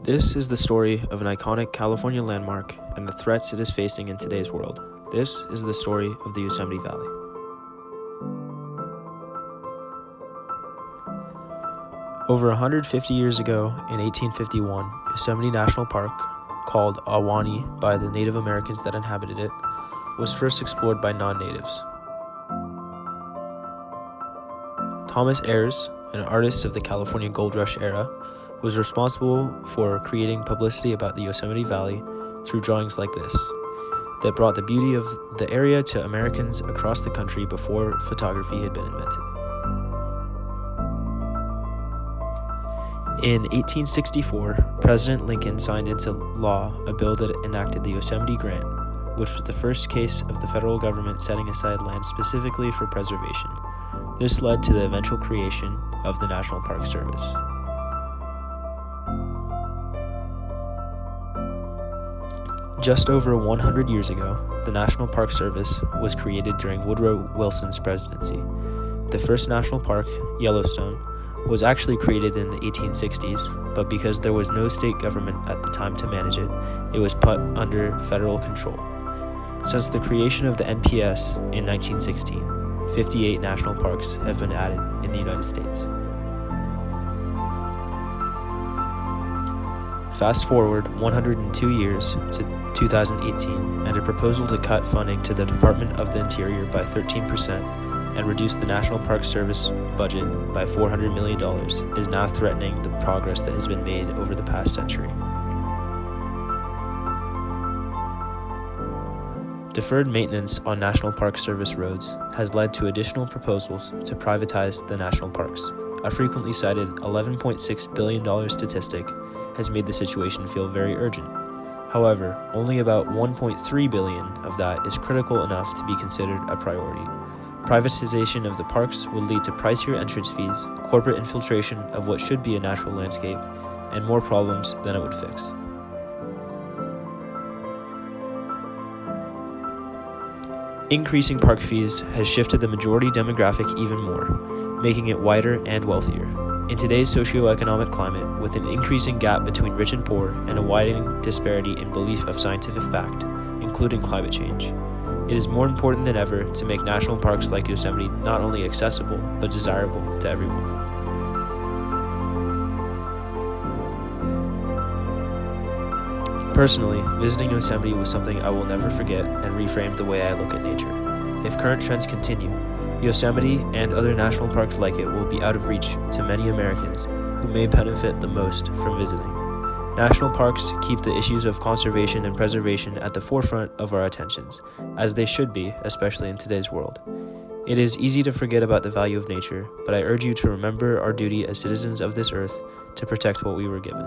This is the story of an iconic California landmark and the threats it is facing in today's world. This is the story of the Yosemite Valley. Over 150 years ago, in 1851, Yosemite National Park, called Ahwahnee by the Native Americans that inhabited it, was first explored by non-natives. Thomas Ayers, an artist of the California Gold Rush era, was responsible for creating publicity about the Yosemite Valley through drawings like this, that brought the beauty of the area to Americans across the country before photography had been invented. In 1864, President Lincoln signed into law a bill that enacted the Yosemite Grant, which was the first case of the federal government setting aside land specifically for preservation. This led to the eventual creation of the National Park Service. Just over 100 years ago, the National Park Service was created during Woodrow Wilson's presidency. The first national park, Yellowstone, was actually created in the 1860s, but because there was no state government at the time to manage it, it was put under federal control. Since the creation of the NPS in 1916, 58 national parks have been added in the United States. Fast forward 102 years to 2018, and a proposal to cut funding to the Department of the Interior by 13% and reduce the National Park Service budget by $400 million is now threatening the progress that has been made over the past century. Deferred maintenance on National Park Service roads has led to additional proposals to privatize the national parks. A frequently cited $11.6 billion statistic has made the situation feel very urgent. However, only about $1.3 billion of that is critical enough to be considered a priority. Privatization of the parks would lead to pricier entrance fees, corporate infiltration of what should be a natural landscape, and more problems than it would fix. Increasing park fees has shifted the majority demographic even more, making it wider and wealthier. In today's socioeconomic climate, with an increasing gap between rich and poor and a widening disparity in belief of scientific fact, including climate change, it is more important than ever to make national parks like Yosemite not only accessible, but desirable to everyone. Personally, visiting Yosemite was something I will never forget and reframed the way I look at nature. If current trends continue, Yosemite and other national parks like it will be out of reach to many Americans who may benefit the most from visiting. National parks keep the issues of conservation and preservation at the forefront of our attentions, as they should be, especially in today's world. It is easy to forget about the value of nature, but I urge you to remember our duty as citizens of this earth to protect what we were given.